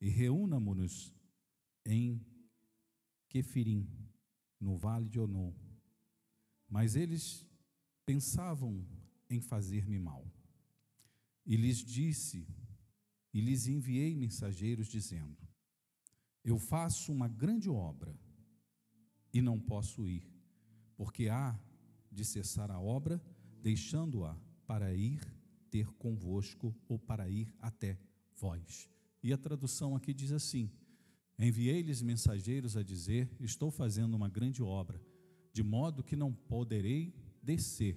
e reúnamo-nos em Quefirim, no vale de Onom. Mas eles pensavam em fazer-me mal. E lhes enviei mensageiros dizendo: eu faço uma grande obra e não posso ir, porque há de cessar a obra, deixando-a para ir ter convosco, ou para ir até vós. E a tradução aqui diz assim: enviei-lhes mensageiros a dizer: estou fazendo uma grande obra, de modo que não poderei descer,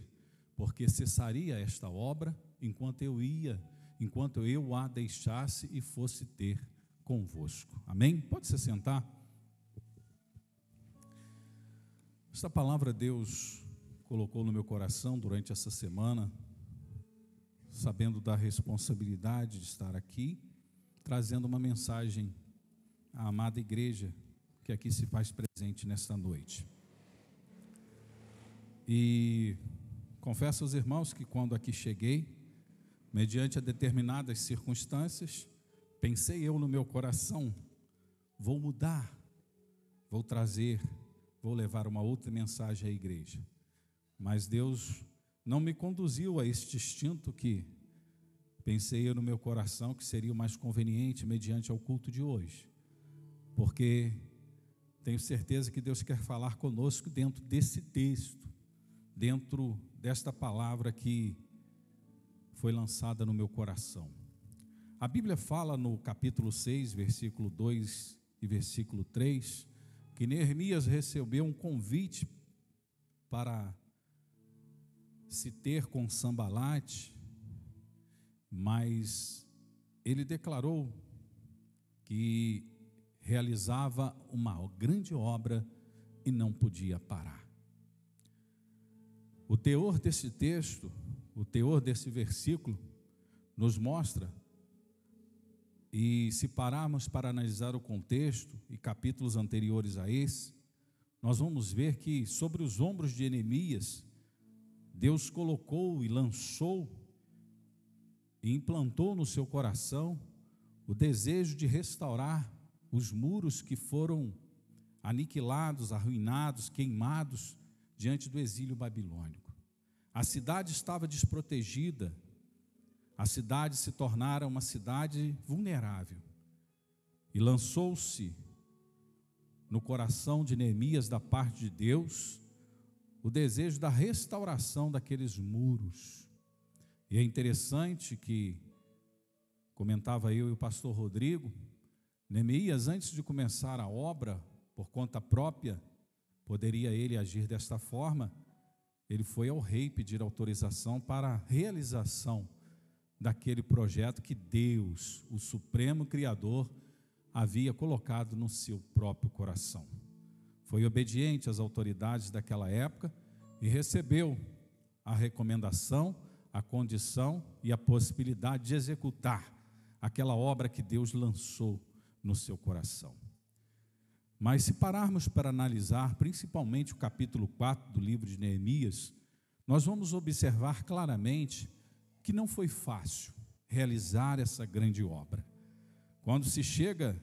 porque cessaria esta obra enquanto eu a deixasse e fosse ter convosco. Amém? Pode se sentar. Esta palavra Deus colocou no meu coração durante essa semana, sabendo da responsabilidade de estar aqui, trazendo uma mensagem à amada igreja que aqui se faz presente nesta noite. E confesso aos irmãos que quando aqui cheguei, mediante a determinadas circunstâncias, pensei eu no meu coração: vou mudar, vou trazer, vou levar uma outra mensagem à igreja. Mas Deus não me conduziu a este instinto que pensei eu no meu coração que seria o mais conveniente mediante ao culto de hoje, porque tenho certeza que Deus quer falar conosco dentro desse texto, dentro desta palavra que foi lançada no meu coração. A Bíblia fala no capítulo 6, versículo 2 e versículo 3, que Neemias recebeu um convite para se ter com Sambalate, mas ele declarou que realizava uma grande obra e não podia parar. O teor desse texto, o teor desse versículo nos mostra, e se pararmos para analisar o contexto e capítulos anteriores a esse, nós vamos ver que sobre os ombros de Neemias, Deus colocou e lançou e implantou no seu coração o desejo de restaurar os muros que foram aniquilados, arruinados, queimados diante do exílio babilônico. A cidade estava desprotegida, a cidade se tornara uma cidade vulnerável, e lançou-se no coração de Neemias, da parte de Deus, o desejo da restauração daqueles muros. E é interessante que, comentava eu e o pastor Rodrigo, Neemias, antes de começar a obra, por conta própria, poderia ele agir desta forma, ele foi ao rei pedir autorização para a realização daquele projeto que Deus, o Supremo Criador, havia colocado no seu próprio coração. Foi obediente às autoridades daquela época e recebeu a recomendação, a condição e a possibilidade de executar aquela obra que Deus lançou no seu coração. Mas se pararmos para analisar principalmente o capítulo 4 do livro de Neemias, nós vamos observar claramente que não foi fácil realizar essa grande obra. Quando se chega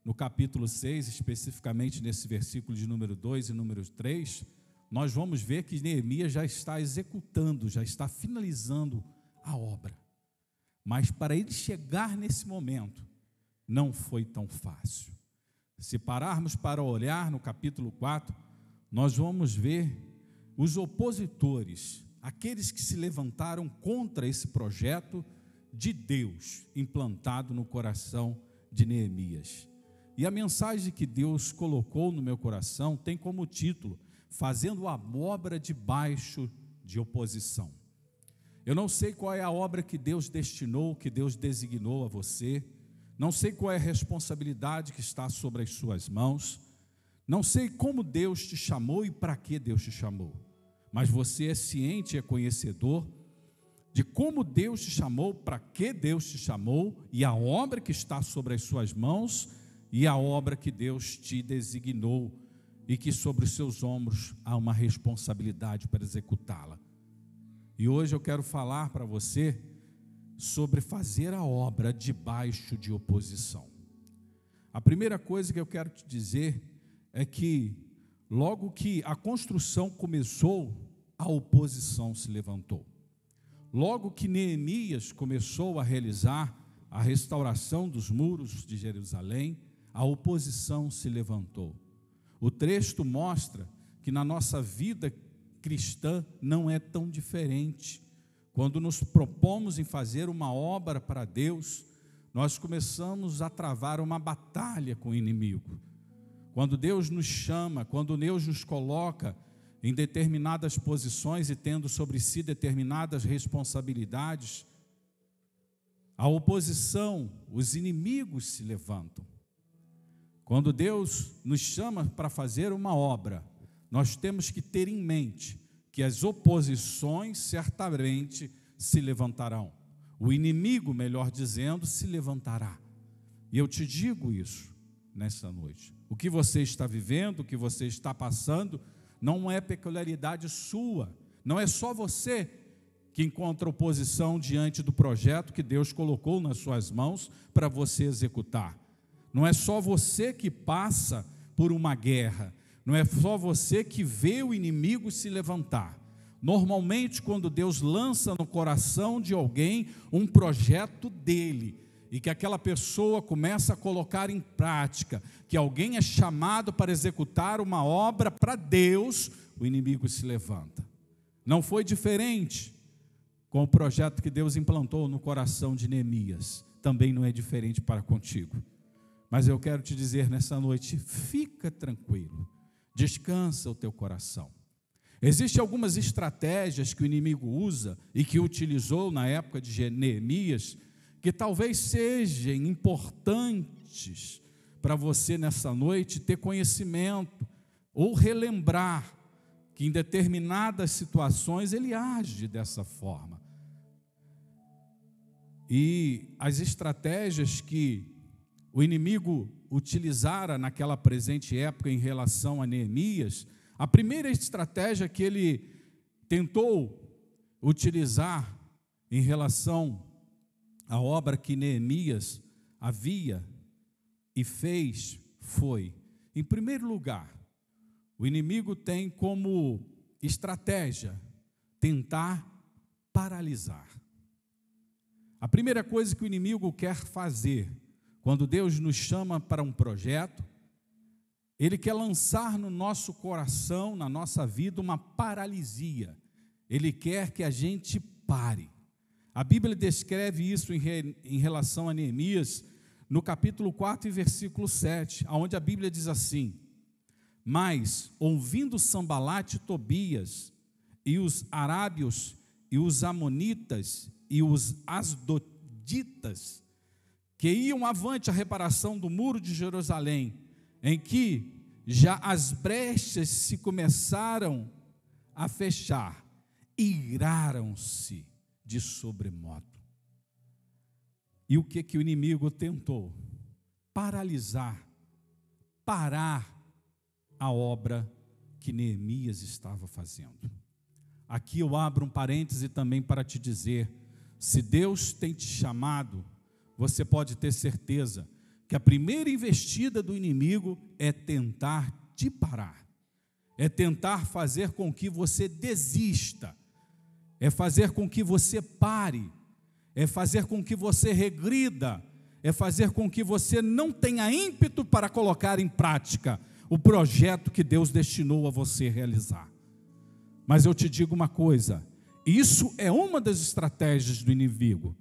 no capítulo 6, especificamente nesse versículo de número 2 e número 3, nós vamos ver que Neemias já está executando, já está finalizando a obra. Mas para ele chegar nesse momento, não foi tão fácil. Se pararmos para olhar no capítulo 4, nós vamos ver os opositores, aqueles que se levantaram contra esse projeto de Deus implantado no coração de Neemias. E a mensagem que Deus colocou no meu coração tem como título: fazendo a obra debaixo de oposição. Eu não sei qual é a obra que Deus destinou, que Deus designou a você, não sei qual é a responsabilidade que está sobre as suas mãos, não sei como Deus te chamou e para que Deus te chamou, mas você é ciente e é conhecedor de como Deus te chamou, para que Deus te chamou, e a obra que está sobre as suas mãos, e a obra que Deus te designou, e que sobre os seus ombros há uma responsabilidade para executá-la. E hoje eu quero falar para você sobre fazer a obra debaixo de oposição. A primeira coisa que eu quero te dizer é que, logo que a construção começou, a oposição se levantou. Logo que Neemias começou a realizar a restauração dos muros de Jerusalém, a oposição se levantou. O texto mostra que na nossa vida cristã não é tão diferente. Quando nos propomos em fazer uma obra para Deus, nós começamos a travar uma batalha com o inimigo. Quando Deus nos chama, quando Deus nos coloca em determinadas posições e tendo sobre si determinadas responsabilidades, a oposição, os inimigos se levantam. Quando Deus nos chama para fazer uma obra, nós temos que ter em mente que as oposições certamente se levantarão. O inimigo, melhor dizendo, se levantará. E eu te digo isso nessa noite. O que você está vivendo, o que você está passando, não é peculiaridade sua. Não é só você que encontra oposição diante do projeto que Deus colocou nas suas mãos para você executar. Não é só você que passa por uma guerra. Não é só você que vê o inimigo se levantar. Normalmente, quando Deus lança no coração de alguém um projeto dele, e que aquela pessoa começa a colocar em prática, que alguém é chamado para executar uma obra para Deus, o inimigo se levanta. Não foi diferente com o projeto que Deus implantou no coração de Neemias. Também não é diferente para contigo. Mas eu quero te dizer nessa noite, fica tranquilo, descansa o teu coração. Existem algumas estratégias que o inimigo usa e que utilizou na época de Neemias, que talvez sejam importantes para você nessa noite ter conhecimento ou relembrar que em determinadas situações ele age dessa forma. E as estratégias que o inimigo utilizara naquela presente época em relação a Neemias, a primeira estratégia que ele tentou utilizar em relação à obra que Neemias havia e fez foi, em primeiro lugar, o inimigo tem como estratégia tentar paralisar. A primeira coisa que o inimigo quer fazer, quando Deus nos chama para um projeto, ele quer lançar no nosso coração, na nossa vida, uma paralisia. Ele quer que a gente pare. A Bíblia descreve isso em relação a Neemias, no capítulo 4 e versículo 7, onde a Bíblia diz assim: mas, ouvindo Sambalate e Tobias, e os arábios, e os amonitas, e os asdoditas, que iam avante a reparação do muro de Jerusalém, em que já as brechas se começaram a fechar, iraram-se de sobremodo. E o que o inimigo tentou? Paralisar, parar a obra que Neemias estava fazendo. Aqui eu abro um parêntese também para te dizer, se Deus tem te chamado, você pode ter certeza que a primeira investida do inimigo é tentar te parar, é tentar fazer com que você desista, é fazer com que você pare, é fazer com que você regrida, é fazer com que você não tenha ímpeto para colocar em prática o projeto que Deus destinou a você realizar. Mas eu te digo uma coisa, isso é uma das estratégias do inimigo.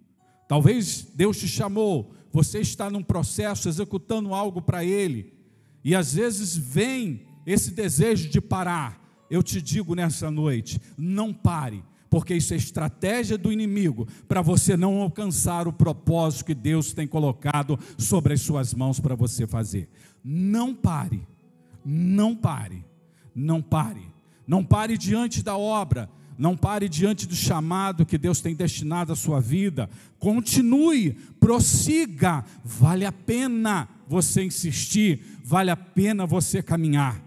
Talvez Deus te chamou, você está num processo, executando algo para Ele, e às vezes vem esse desejo de parar. Eu te digo nessa noite, não pare, porque isso é estratégia do inimigo, para você não alcançar o propósito que Deus tem colocado sobre as suas mãos para você fazer. Não pare, não pare, não pare, não pare diante da obra, não pare diante do chamado que Deus tem destinado à sua vida. Continue, prossiga, vale a pena você insistir, vale a pena você caminhar.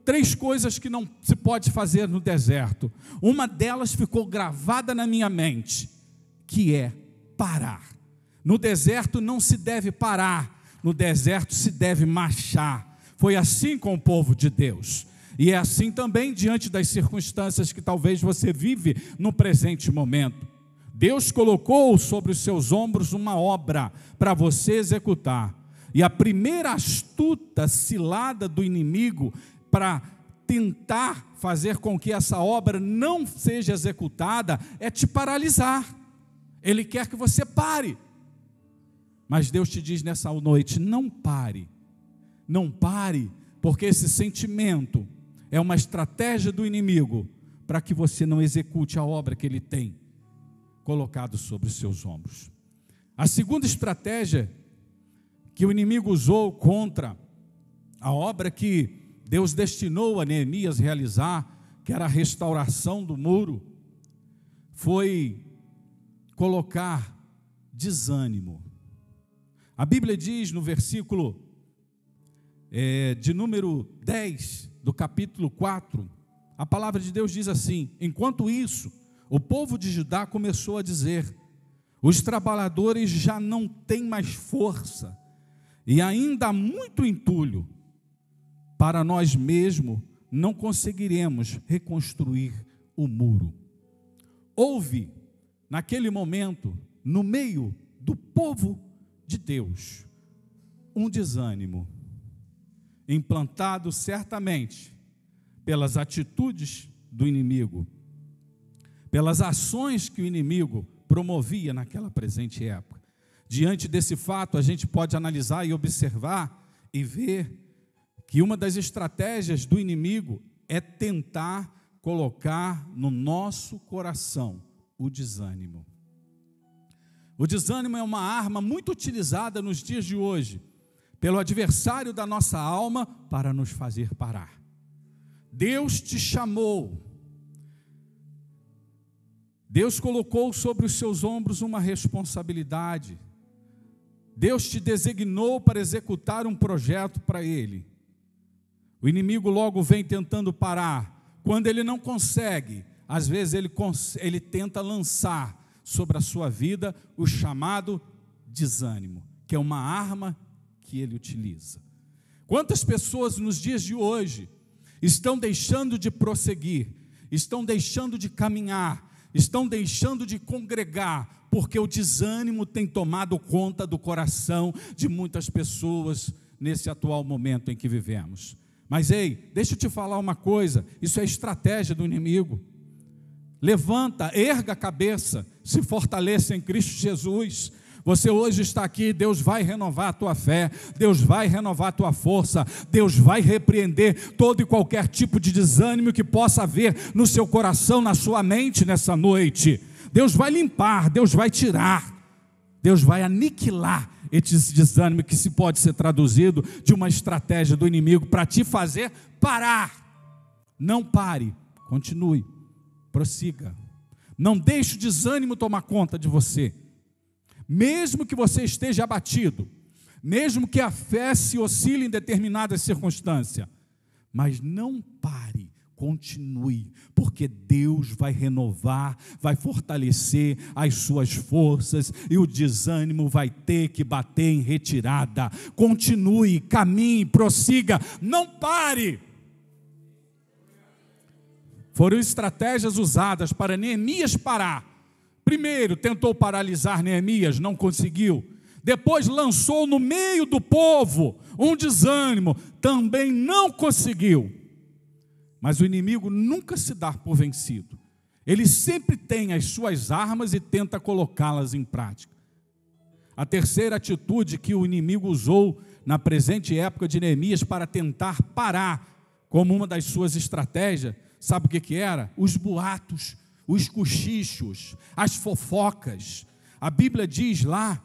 3 coisas que não se pode fazer no deserto. Uma delas ficou gravada na minha mente, que é parar. No deserto não se deve parar. no deserto se deve marchar. Foi assim com o povo de Deus. E é assim também diante das circunstâncias que talvez você vive no presente momento. Deus colocou sobre os seus ombros uma obra para você executar. E a primeira astuta cilada do inimigo para tentar fazer com que essa obra não seja executada é te paralisar. Ele quer que você pare. Mas Deus te diz nessa noite: não pare. Não pare, porque esse sentimento é uma estratégia do inimigo para que você não execute a obra que ele tem colocado sobre os seus ombros. A segunda estratégia que o inimigo usou contra a obra que Deus destinou a Neemias realizar, que era a restauração do muro, foi colocar desânimo. A Bíblia diz no versículo de número 10 do capítulo 4, a palavra de Deus diz assim: enquanto isso, o povo de Judá começou a dizer: os trabalhadores já não têm mais força, e ainda há muito entulho. Para nós mesmos não conseguiremos reconstruir o muro. Houve, naquele momento, no meio do povo de Deus, um desânimo, implantado certamente pelas atitudes do inimigo, pelas ações que o inimigo promovia naquela presente época. Diante desse fato, a gente pode analisar e observar e ver que uma das estratégias do inimigo é tentar colocar no nosso coração o desânimo. O desânimo é uma arma muito utilizada nos dias de hoje pelo adversário da nossa alma para nos fazer parar. Deus te chamou, Deus colocou sobre os seus ombros uma responsabilidade, Deus te designou para executar um projeto para Ele. O inimigo logo vem tentando parar. Quando ele não consegue, às vezes ele tenta lançar sobre a sua vida o chamado desânimo, que é uma arma que ele utiliza. Quantas pessoas nos dias de hoje estão deixando de prosseguir, estão deixando de caminhar, estão deixando de congregar, porque o desânimo tem tomado conta do coração de muitas pessoas nesse atual momento em que vivemos. Mas ei, deixa eu te falar uma coisa, isso é estratégia do inimigo. Levanta, erga a cabeça, se fortaleça em Cristo Jesus. Você hoje está aqui, Deus vai renovar a tua fé, Deus vai renovar a tua força, Deus vai repreender todo e qualquer tipo de desânimo que possa haver no seu coração, na sua mente nessa noite. Deus vai limpar, Deus vai tirar, Deus vai aniquilar esse desânimo que se pode ser traduzido de uma estratégia do inimigo para te fazer parar. Não pare, continue, prossiga. Não deixe o desânimo tomar conta de você. Mesmo que você esteja abatido, mesmo que a fé se oscile em determinadas circunstâncias, mas não pare, continue, porque Deus vai renovar, vai fortalecer as suas forças e o desânimo vai ter que bater em retirada. Continue, caminhe, prossiga, não pare. Foram estratégias usadas para Neemias parar. Primeiro tentou paralisar Neemias, não conseguiu. Depois lançou no meio do povo um desânimo, também não conseguiu. Mas o inimigo nunca se dá por vencido. Ele sempre tem as suas armas e tenta colocá-las em prática. A terceira atitude que o inimigo usou na presente época de Neemias para tentar parar, como uma das suas estratégias, sabe o que era? Os boatos, os cochichos, as fofocas. A Bíblia diz lá,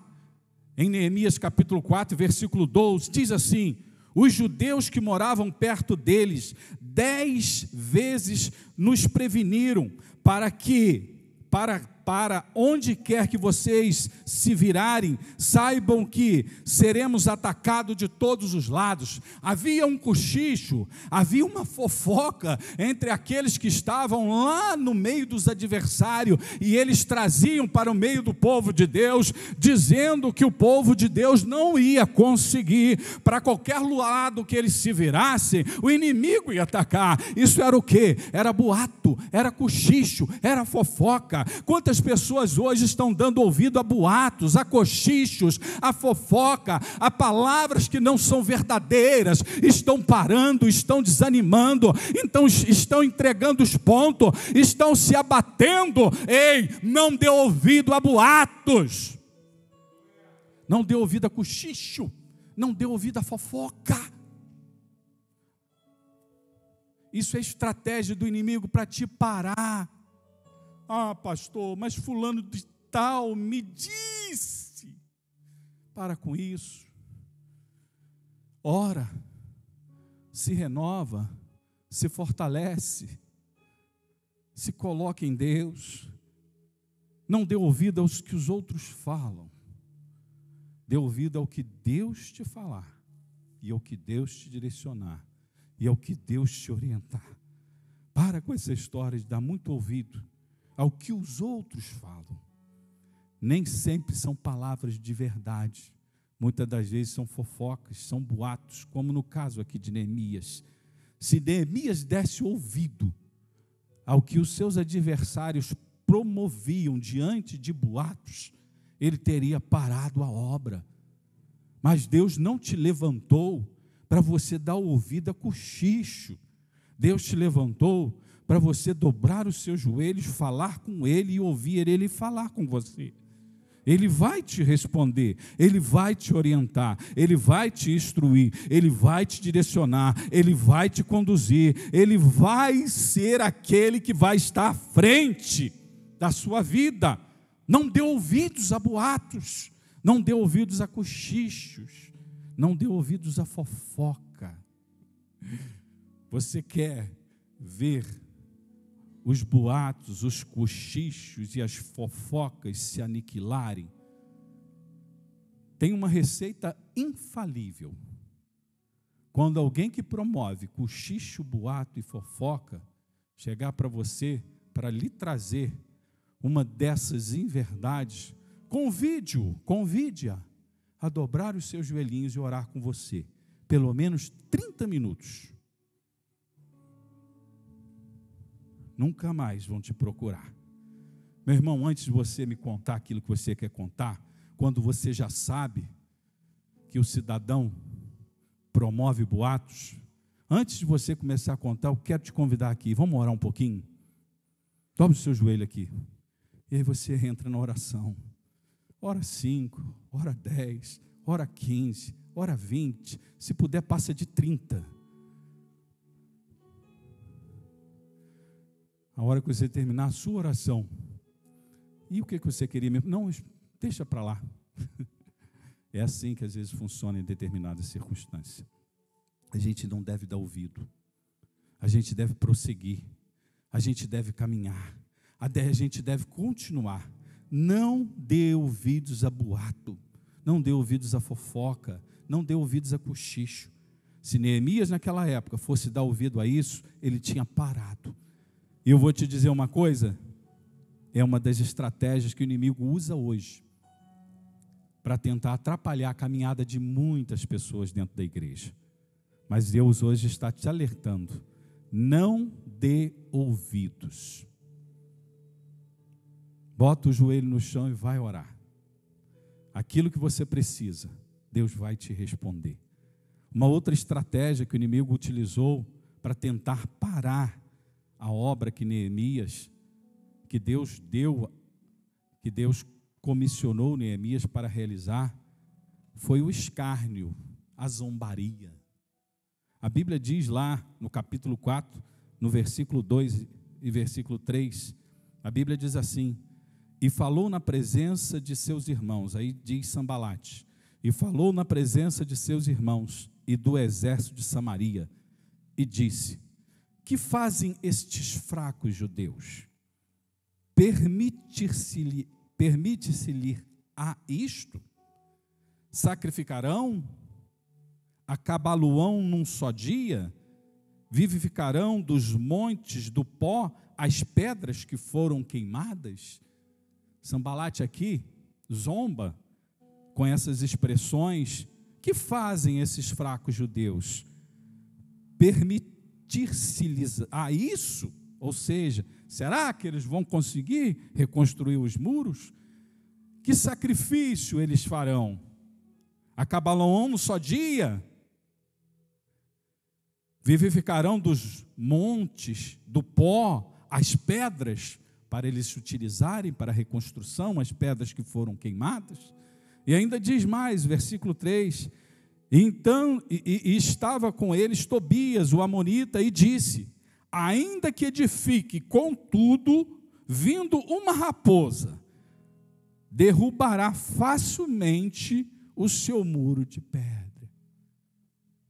em Neemias capítulo 4, versículo 12, diz assim: os judeus que moravam perto deles 10 vezes nos preveniram para para onde quer que vocês se virarem, saibam que seremos atacados de todos os lados. Havia um cochicho, havia uma fofoca entre aqueles que estavam lá no meio dos adversários, e eles traziam para o meio do povo de Deus, dizendo que o povo de Deus não ia conseguir, para qualquer lado que eles se virassem, o inimigo ia atacar. Isso era o quê? Era boato, era cochicho, era fofoca. Quantas pessoas hoje estão dando ouvido a boatos, a cochichos, a fofoca, a palavras que não são verdadeiras, estão parando, estão desanimando, então estão entregando os pontos, estão se abatendo. Ei, não dê ouvido a boatos, não dê ouvido a cochicho, não dê ouvido a fofoca. Isso é estratégia do inimigo para te parar. Ah, pastor, mas fulano de tal me disse. Para com isso. Ora, se renova, se fortalece, se coloca em Deus. Não dê ouvido aos que os outros falam. Dê ouvido ao que Deus te falar e ao que Deus te direcionar. E ao que Deus te orientar. Para com essa história de dar muito ouvido ao que os outros falam. Nem sempre são palavras de verdade. Muitas das vezes são fofocas, são boatos, como no caso aqui de Neemias. Se Neemias desse ouvido ao que os seus adversários promoviam diante de boatos, ele teria parado a obra. Mas Deus não te levantou para você dar ouvido a cochicho. Deus te levantou para você dobrar os seus joelhos, falar com Ele e ouvir Ele falar com você. Ele vai te responder, Ele vai te orientar, Ele vai te instruir, Ele vai te direcionar, Ele vai te conduzir, Ele vai ser aquele que vai estar à frente da sua vida. Não dê ouvidos a boatos, não dê ouvidos a cochichos, não dê ouvidos à fofoca. Você quer ver os boatos, os cochichos e as fofocas se aniquilarem? Tem uma receita infalível. Quando alguém que promove cochicho, boato e fofoca chegar para você, para lhe trazer uma dessas inverdades, convide-a a dobrar os seus joelhinhos e orar com você, pelo menos 30 minutos. Nunca mais vão te procurar. Meu irmão, antes de você me contar aquilo que você quer contar, quando você já sabe que o cidadão promove boatos, antes de você começar a contar, eu quero te convidar aqui, vamos orar um pouquinho? Dobre o seu joelho aqui, e aí você entra na oração. Ora 5, ora 10, ora 15, ora 20, se puder passa de 30. A hora que você terminar a sua oração, e o que você queria mesmo? Não, deixa para lá. É assim que às vezes funciona em determinadas circunstâncias. A gente não deve dar ouvido, a gente deve prosseguir, a gente deve caminhar, a gente deve continuar. Não dê ouvidos a boato, não dê ouvidos a fofoca, não dê ouvidos a cochicho. Se Neemias naquela época fosse dar ouvido a isso, ele tinha parado. E eu vou te dizer uma coisa, é uma das estratégias que o inimigo usa hoje para tentar atrapalhar a caminhada de muitas pessoas dentro da igreja. Mas Deus hoje está te alertando, não dê ouvidos. Bota o joelho no chão e vai orar. Aquilo que você precisa, Deus vai te responder. Uma outra estratégia que o inimigo utilizou para tentar parar a obra que Neemias, que Deus comissionou Neemias para realizar, foi o escárnio, a zombaria. A Bíblia diz lá no capítulo 4, no versículo 2 e versículo 3, a Bíblia diz assim: e falou na presença de seus irmãos, aí diz Sambalate, e falou na presença de seus irmãos e do exército de Samaria, e disse: que fazem estes fracos judeus? permite-se-lhe a isto? Sacrificarão? Acabá-lo-ão num só dia? Vivificarão dos montes do pó as pedras que foram queimadas? Sanbalate aqui zomba com essas expressões que fazem esses fracos judeus. Permitir-se-lhes a isso? Ou seja, será que eles vão conseguir reconstruir os muros? Que sacrifício eles farão? Acabá-lo-ão num só dia? Vivificarão dos montes, do pó, as pedras, para eles utilizarem para a reconstrução, as pedras que foram queimadas? E ainda diz mais, versículo 3, então, estava com eles Tobias, o amonita, e disse, ainda que edifique, contudo, vindo uma raposa, derrubará facilmente o seu muro de pedra.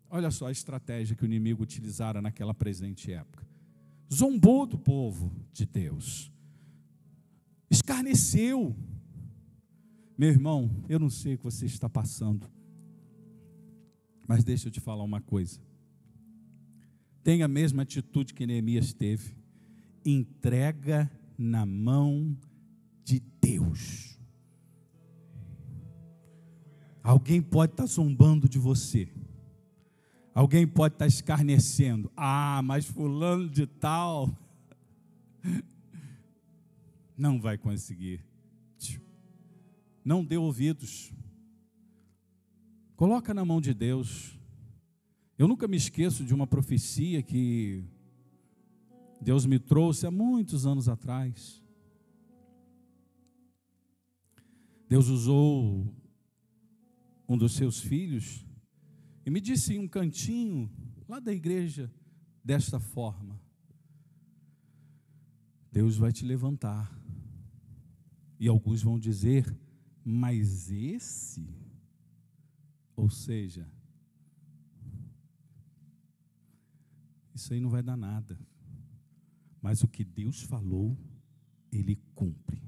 Olha só a estratégia que o inimigo utilizara naquela presente época. Zombou do povo de Deus. Escarneceu. Meu irmão, eu não sei o que você está passando, mas deixa eu te falar uma coisa. Tenha a mesma atitude que Neemias teve. Entrega na mão de Deus. Alguém pode estar zombando de você. Alguém pode estar escarnecendo. Ah, mas fulano de tal não vai conseguir. Não dê ouvidos. Coloca na mão de Deus. Eu nunca me esqueço de uma profecia que Deus me trouxe há muitos anos atrás. Deus usou um dos seus filhos e me disse em um cantinho lá da igreja desta forma: Deus vai te levantar. E alguns vão dizer, mas esse, ou seja, isso aí não vai dar nada. Mas o que Deus falou, Ele cumpre.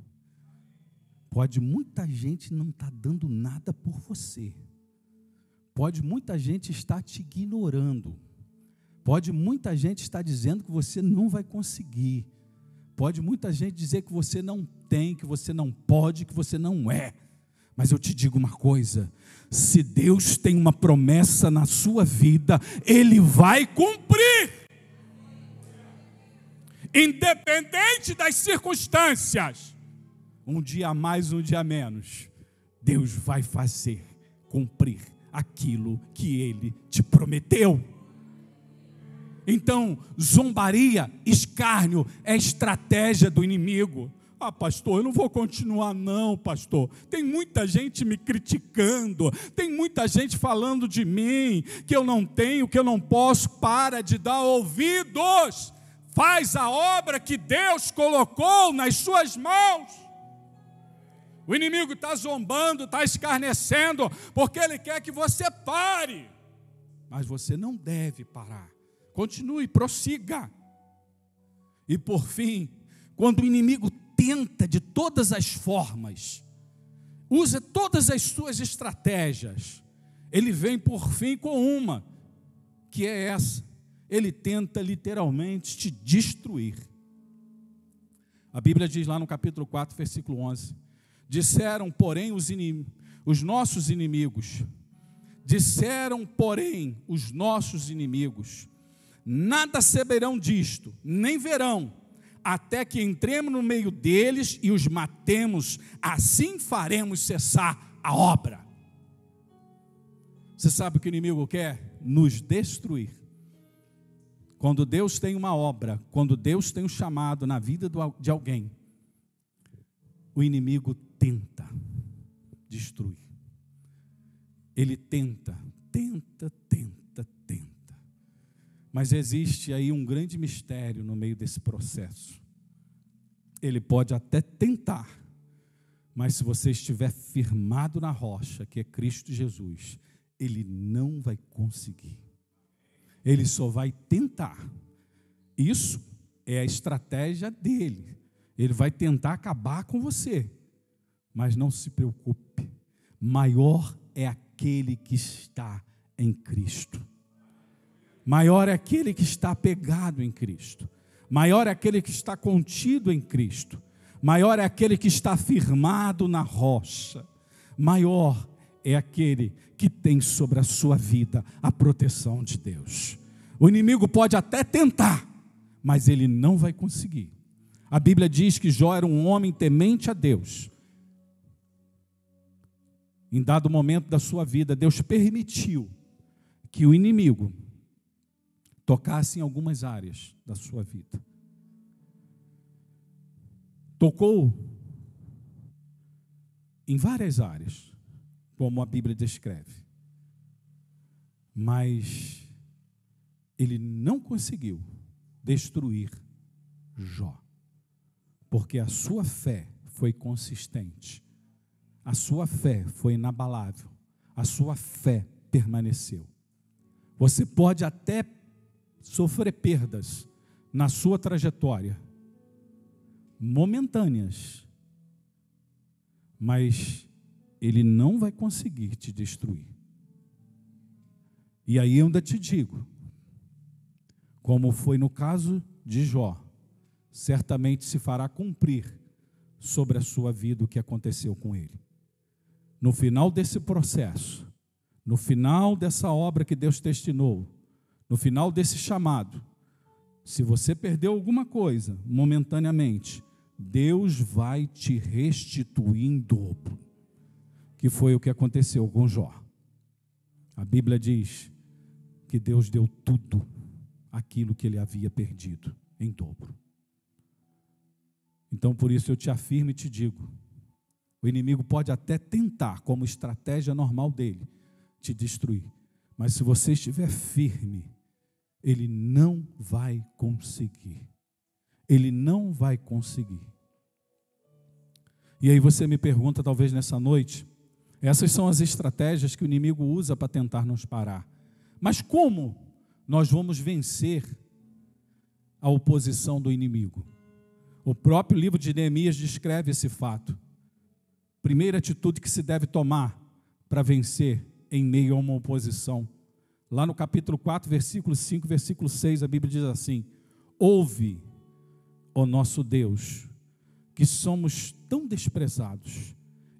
Pode muita gente não estar dando nada por você. Pode muita gente estar te ignorando. Pode muita gente estar dizendo que você não vai conseguir. Pode muita gente dizer que você não tem, que você não pode, que você não é. Mas eu te digo uma coisa: se Deus tem uma promessa na sua vida, Ele vai cumprir. Independente das circunstâncias, um dia a mais, um dia a menos, Deus vai fazer cumprir aquilo que Ele te prometeu. Então, zombaria, escárnio é estratégia do inimigo. Ah, pastor, eu não vou continuar não, pastor. Tem muita gente me criticando, tem muita gente falando de mim, que eu não tenho, que eu não posso. Para de dar ouvidos. Faz a obra que Deus colocou nas suas mãos. O inimigo está zombando, está escarnecendo, porque ele quer que você pare. Mas você não deve parar. Continue, prossiga. E por fim, quando o inimigo tenta de todas as formas, usa todas as suas estratégias, ele vem por fim com uma, que é essa: ele tenta literalmente te destruir. A Bíblia diz lá no capítulo 4, versículo 11, disseram, porém, os nossos inimigos, nada saberão disto, nem verão, até que entremos no meio deles e os matemos, assim faremos cessar a obra. Você sabe o que o inimigo quer? Nos destruir. Quando Deus tem uma obra, quando Deus tem um chamado na vida de alguém, o inimigo tenta destruir. Ele tenta. Mas existe aí um grande mistério no meio desse processo. Ele pode até tentar, mas se você estiver firmado na rocha, que é Cristo Jesus, ele não vai conseguir. Ele só vai tentar. Isso é a estratégia dele. Ele vai tentar acabar com você. Mas não se preocupe. Maior é aquele que está em Cristo. Maior é aquele que está apegado em Cristo. Maior é aquele que está contido em Cristo. Maior é aquele que está firmado na rocha. Maior é aquele que tem sobre a sua vida a proteção de Deus. O inimigo pode até tentar, mas ele não vai conseguir. A Bíblia diz que Jó era um homem temente a Deus. Em dado momento da sua vida, Deus permitiu que o inimigo tocasse em algumas áreas da sua vida. Tocou em várias áreas, como a Bíblia descreve. Mas ele não conseguiu destruir Jó, porque a sua fé foi consistente, a sua fé foi inabalável, a sua fé permaneceu. Você pode até sofrer perdas na sua trajetória, momentâneas, mas ele não vai conseguir te destruir. E aí eu ainda te digo, como foi no caso de Jó, certamente se fará cumprir sobre a sua vida o que aconteceu com ele. No final desse processo, no final dessa obra que Deus destinou, no final desse chamado, se você perdeu alguma coisa momentaneamente, Deus vai te restituir em dobro, que foi o que aconteceu com Jó. A Bíblia diz que Deus deu tudo aquilo que ele havia perdido em dobro. Então, por isso eu te afirmo e te digo, o inimigo pode até tentar, como estratégia normal dele, te destruir, mas se você estiver firme, ele não vai conseguir. Ele não vai conseguir. E aí você me pergunta, talvez nessa noite, essas são as estratégias que o inimigo usa para tentar nos parar. Mas como nós vamos vencer a oposição do inimigo? O próprio livro de Neemias descreve esse fato. Primeira atitude que se deve tomar para vencer em meio a uma oposição. Lá no capítulo 4, versículo 5, versículo 6, a Bíblia diz assim: ouve, ó nosso Deus, que somos tão desprezados,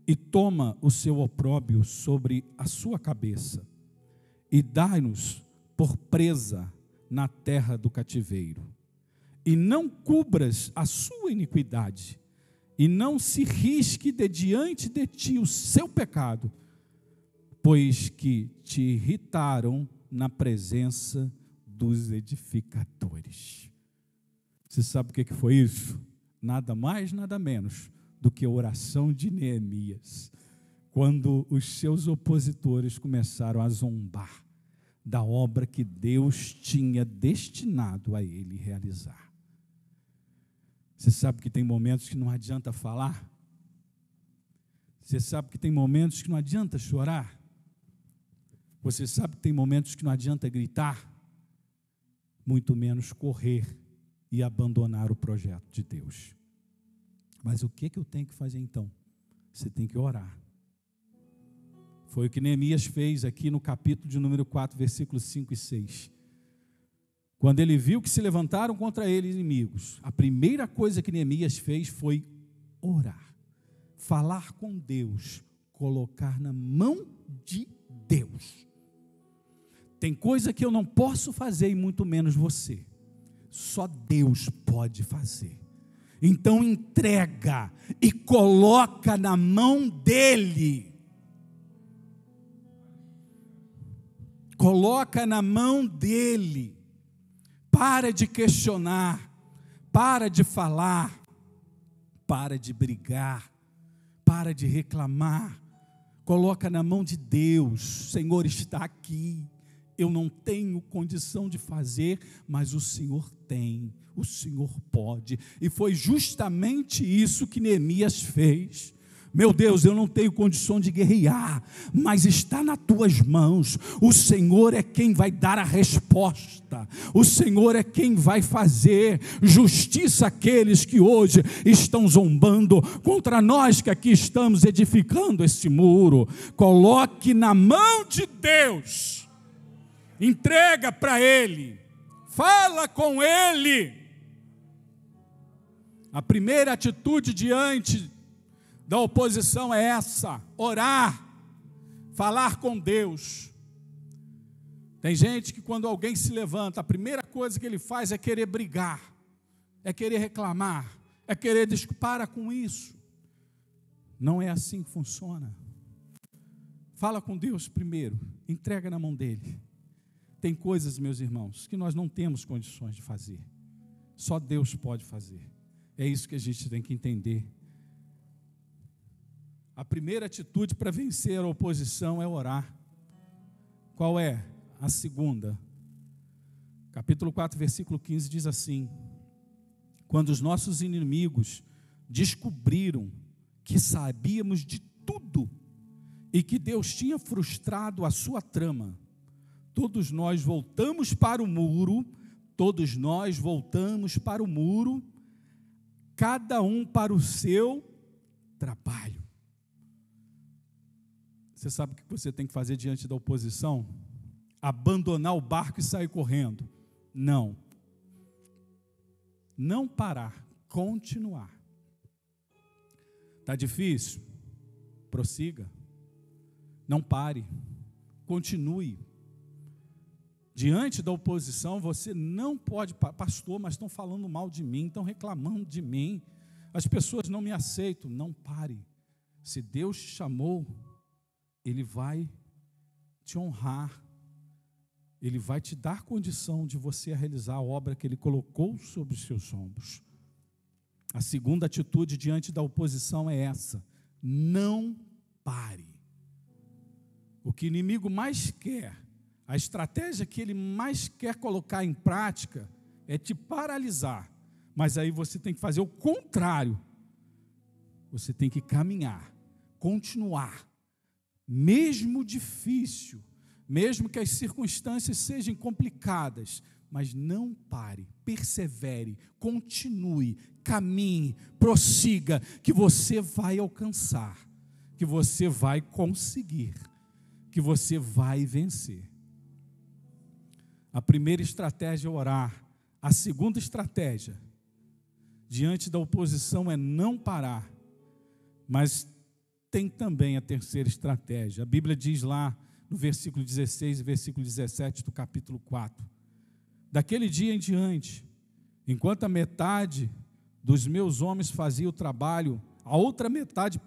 e toma o seu opróbrio sobre a sua cabeça, e dai-nos por presa na terra do cativeiro, e não cubras a sua iniquidade, e não se risque de diante de ti o seu pecado, pois que te irritaram na presença dos edificadores. Você sabe o que foi isso? Nada mais, nada menos do que a oração de Neemias, quando os seus opositores começaram a zombar da obra que Deus tinha destinado a ele realizar. Você sabe que tem momentos que não adianta falar? Você sabe que tem momentos que não adianta chorar? Você sabe que tem momentos que não adianta gritar? Muito menos correr e abandonar o projeto de Deus. Mas o que eu tenho que fazer então? Você tem que orar. Foi o que Neemias fez aqui no capítulo de número 4, versículos 5 e 6. Quando ele viu que se levantaram contra ele inimigos, a primeira coisa que Neemias fez foi orar, falar com Deus, colocar na mão de Deus. Tem coisa que eu não posso fazer e muito menos você. Só Deus pode fazer. Então entrega e coloca na mão dele. Coloca na mão dele. Para de questionar, para de falar, para de brigar, para de reclamar. Coloca na mão de Deus. Senhor está aqui. Eu não tenho condição de fazer, mas o Senhor tem, o Senhor pode. E foi justamente isso que Neemias fez. Meu Deus, eu não tenho condição de guerrear, mas está nas tuas mãos. O Senhor é quem vai dar a resposta. O Senhor é quem vai fazer justiça àqueles que hoje estão zombando contra nós que aqui estamos edificando esse muro. Coloque na mão de Deus. Entrega para Ele. Fala com Ele. A primeira atitude diante da oposição é essa: orar, falar com Deus. Tem gente que quando alguém se levanta, a primeira coisa que ele faz é querer brigar, é querer reclamar, é querer para com isso. Não é assim que funciona. Fala com Deus primeiro, entrega na mão dele. Tem coisas, meus irmãos, que nós não temos condições de fazer, só Deus pode fazer. É isso que a gente tem que entender. A primeira atitude para vencer a oposição é orar. Qual é? A segunda. Capítulo 4, versículo 15 diz assim: quando os nossos inimigos descobriram que sabíamos de tudo e que Deus tinha frustrado a sua trama, todos nós voltamos para o muro, cada um para o seu trabalho. Você sabe o que você tem que fazer diante da oposição? Abandonar o barco e sair correndo? Não. Não parar, continuar. Está difícil? Prossiga. Não pare, continue. Diante da oposição, você não pode, pastor, mas estão falando mal de mim, estão reclamando de mim, as pessoas não me aceitam. Não pare. Se Deus te chamou, Ele vai te honrar, Ele vai te dar condição de você realizar a obra que Ele colocou sobre os seus ombros. A segunda atitude diante da oposição é essa: não pare. O que o inimigo mais quer, a estratégia que ele mais quer colocar em prática é te paralisar, mas aí você tem que fazer o contrário. Você tem que caminhar, continuar, mesmo difícil, mesmo que as circunstâncias sejam complicadas, mas não pare, persevere, continue, caminhe, prossiga, que você vai alcançar, que você vai conseguir, que você vai vencer. A primeira estratégia é orar. A segunda estratégia, diante da oposição, é não parar. Mas tem também a terceira estratégia. A Bíblia diz lá no versículo 16 e versículo 17 do capítulo 4. Daquele dia em diante, enquanto a metade dos meus homens fazia o trabalho, a outra metade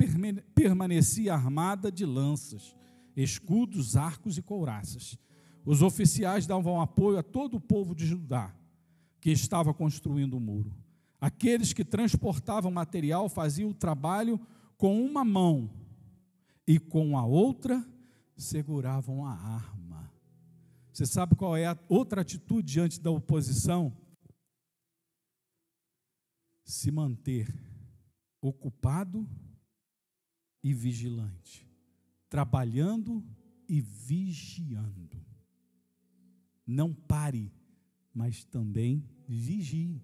permanecia armada de lanças, escudos, arcos e couraças. Os oficiais davam apoio a todo o povo de Judá, que estava construindo o muro. Aqueles que transportavam material faziam o trabalho com uma mão e com a outra seguravam a arma. Você sabe qual é a outra atitude diante da oposição? Se manter ocupado e vigilante, trabalhando e vigiando. Não pare, mas também vigie.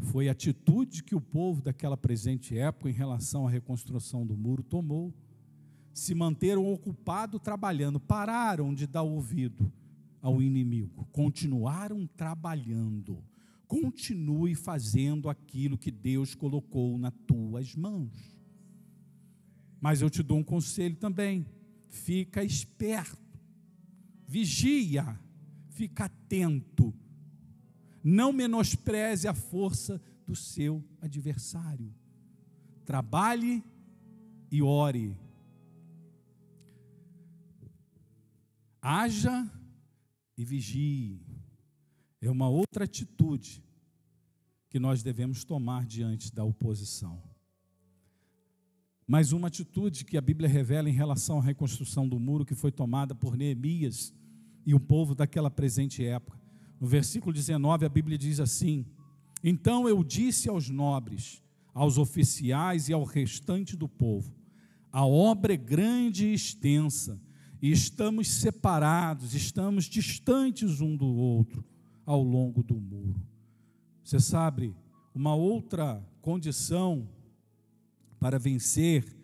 Foi a atitude que o povo daquela presente época em relação à reconstrução do muro tomou. Se manteram ocupados trabalhando, pararam de dar ouvido ao inimigo, continuaram trabalhando. Continue fazendo aquilo que Deus colocou nas tuas mãos. Mas eu te dou um conselho também: fica esperto, vigia, fica atento, não menospreze a força do seu adversário. Trabalhe e ore. Haja e vigie. É uma outra atitude que nós devemos tomar diante da oposição. Mais uma atitude que a Bíblia revela em relação à reconstrução do muro que foi tomada por Neemias e o povo daquela presente época. No versículo 19 a Bíblia diz assim: então eu disse aos nobres, aos oficiais e ao restante do povo: a obra é grande e extensa, e estamos separados, estamos distantes um do outro ao longo do muro. Você sabe, uma outra condição para vencer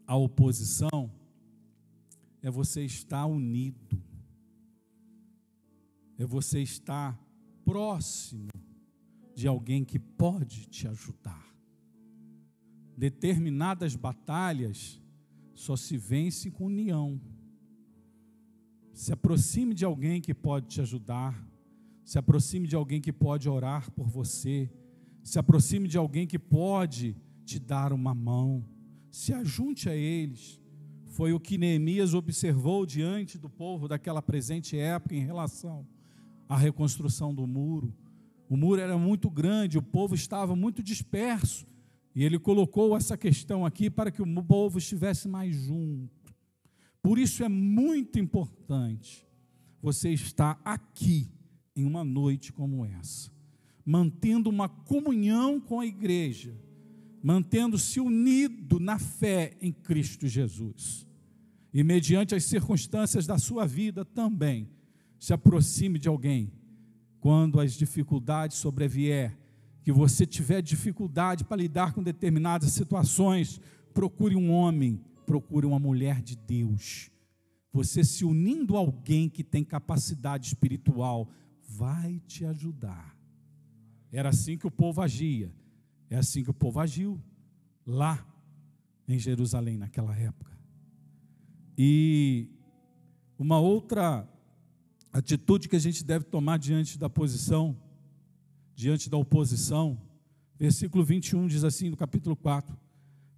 a oposição é você estar unido, é você estar próximo de alguém que pode te ajudar. Determinadas batalhas só se vence com união. Se aproxime de alguém que pode te ajudar, se aproxime de alguém que pode orar por você, se aproxime de alguém que pode te dar uma mão, se ajunte a eles. Foi o que Neemias observou diante do povo daquela presente época em relação à reconstrução do muro. O muro era muito grande, o povo estava muito disperso, e ele colocou essa questão aqui para que o povo estivesse mais junto. Por isso é muito importante você estar aqui em uma noite como essa, mantendo uma comunhão com a igreja, mantendo-se unido na fé em Cristo Jesus. E mediante as circunstâncias da sua vida também, se aproxime de alguém. Quando as dificuldades sobrevier, que você tiver dificuldade para lidar com determinadas situações, procure um homem, procure uma mulher de Deus. Você se unindo a alguém que tem capacidade espiritual, vai te ajudar. Era assim que o povo agia, é assim que o povo agiu lá em Jerusalém naquela época. E uma outra atitude que a gente deve tomar diante da oposição, versículo 21 diz assim, no capítulo 4: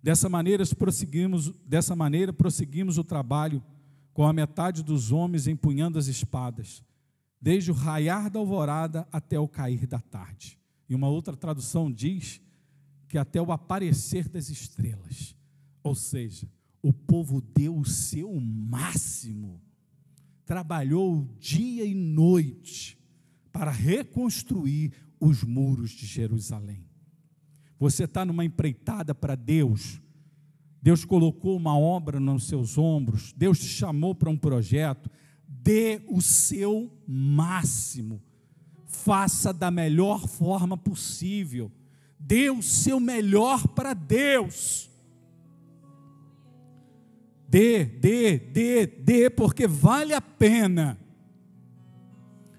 dessa maneira prosseguimos o trabalho, com a metade dos homens empunhando as espadas, desde o raiar da alvorada até o cair da tarde. E uma outra tradução diz que até o aparecer das estrelas. Ou seja, o povo deu o seu máximo, trabalhou dia e noite para reconstruir os muros de Jerusalém. Você está numa empreitada para Deus, Deus colocou uma obra nos seus ombros, Deus te chamou para um projeto, dê o seu máximo, faça da melhor forma possível, dê o seu melhor para Deus, dê, porque vale a pena.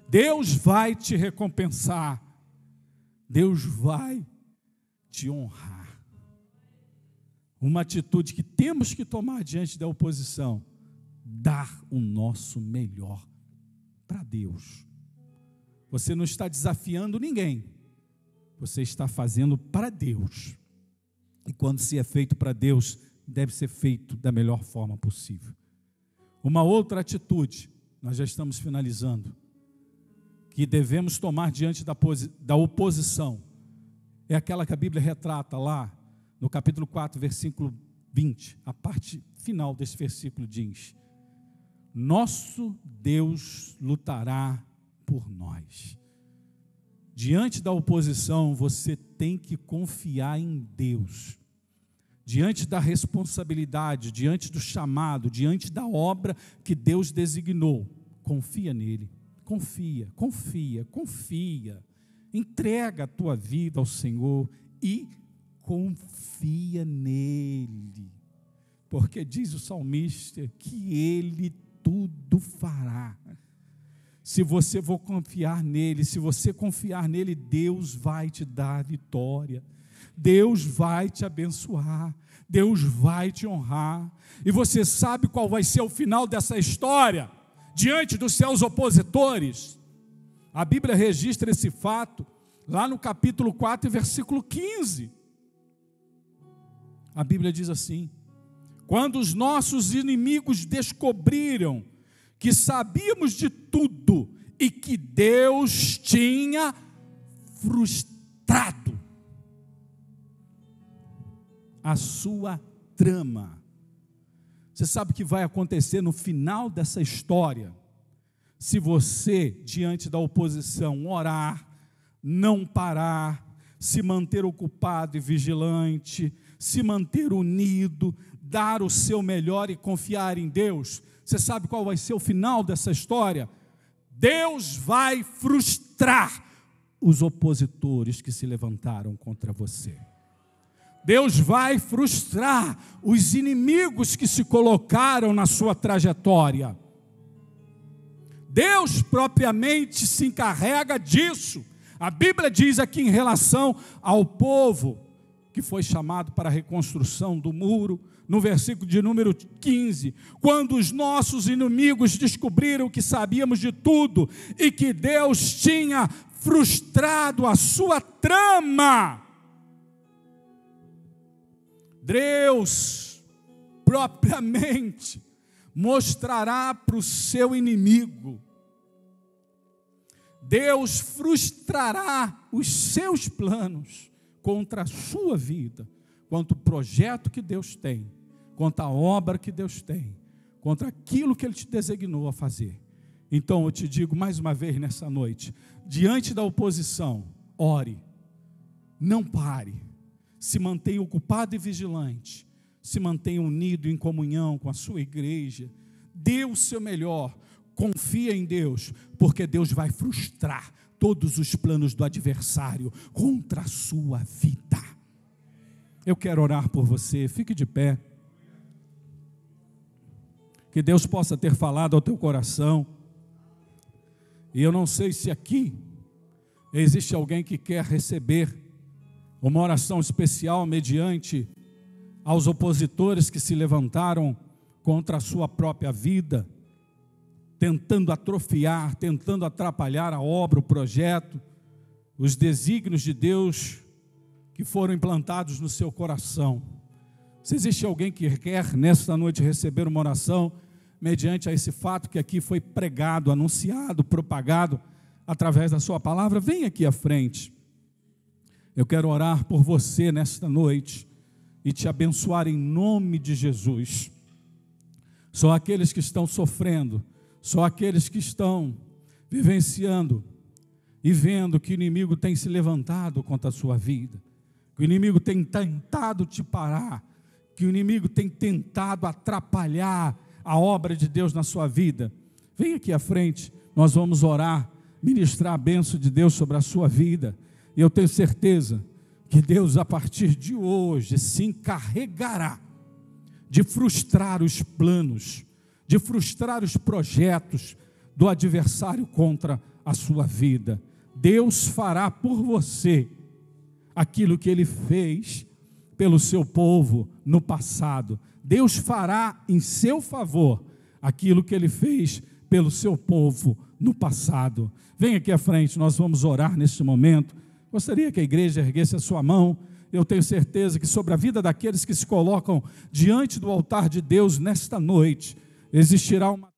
Deus vai te recompensar, Deus vai te honrar. Uma atitude que temos que tomar diante da oposição: dar o nosso melhor para Deus. Você não está desafiando ninguém, você está fazendo para Deus. E quando se é feito para Deus, deve ser feito da melhor forma possível. Uma outra atitude, nós já estamos finalizando, que devemos tomar diante da oposição, é aquela que a Bíblia retrata lá, no capítulo 4, versículo 20, a parte final desse versículo diz: nosso Deus lutará por nós. Diante da oposição, você tem que confiar em Deus. Diante da responsabilidade, diante do chamado, diante da obra que Deus designou, confia nele, confia. Entrega a tua vida ao Senhor e confia nele, porque diz o salmista que ele tudo fará. Se você for confiar nele, se você confiar nele, Deus vai te dar vitória, Deus vai te abençoar, Deus vai te honrar. E você sabe qual vai ser o final dessa história diante dos seus opositores? A Bíblia registra esse fato lá no capítulo 4, versículo 15. A Bíblia diz assim: quando os nossos inimigos descobriram que sabíamos de tudo e que Deus tinha frustrado a sua trama. Você sabe o que vai acontecer no final dessa história? Se você, diante da oposição, orar, não parar, se manter ocupado e vigilante, se manter unido, dar o seu melhor e confiar em Deus. Você sabe qual vai ser o final dessa história? Deus vai frustrar os opositores que se levantaram contra você. Deus vai frustrar os inimigos que se colocaram na sua trajetória. Deus propriamente se encarrega disso. A Bíblia diz aqui em relação ao povo que foi chamado para a reconstrução do muro, no versículo de número 15, quando os nossos inimigos descobriram que sabíamos de tudo e que Deus tinha frustrado a sua trama, Deus propriamente mostrará para o seu inimigo, Deus frustrará os seus planos contra a sua vida, contra o projeto que Deus tem, contra a obra que Deus tem, contra aquilo que Ele te designou a fazer. Então eu te digo mais uma vez nessa noite, diante da oposição, ore, não pare, se mantenha ocupado e vigilante, se mantenha unido em comunhão com a sua igreja, dê o seu melhor, confia em Deus, porque Deus vai frustrar todos os planos do adversário contra a sua vida. Eu quero orar por você, fique de pé. Que Deus possa ter falado ao teu coração. E eu não sei se aqui existe alguém que quer receber uma oração especial mediante aos opositores que se levantaram contra a sua própria vida, tentando atrofiar, tentando atrapalhar a obra, o projeto, os desígnios de Deus que foram implantados no seu coração. Se existe alguém que quer nesta noite receber uma oração mediante a esse fato que aqui foi pregado, anunciado, propagado através da sua palavra, vem aqui à frente. Eu quero orar por você nesta noite e te abençoar em nome de Jesus. Só aqueles que estão sofrendo, só aqueles que estão vivenciando e vendo que o inimigo tem se levantado contra a sua vida, que o inimigo tem tentado te parar, que o inimigo tem tentado atrapalhar a obra de Deus na sua vida. Vem aqui à frente, nós vamos orar, ministrar a bênção de Deus sobre a sua vida. E eu tenho certeza que Deus, a partir de hoje, se encarregará de frustrar os planos, de frustrar os projetos do adversário contra a sua vida. Deus fará por você aquilo que Ele fez pelo seu povo no passado. Deus fará em seu favor aquilo que Ele fez pelo seu povo no passado. Vem aqui à frente, nós vamos orar neste momento. Gostaria que a igreja erguesse a sua mão. Eu tenho certeza que sobre a vida daqueles que se colocam diante do altar de Deus nesta noite, existirá uma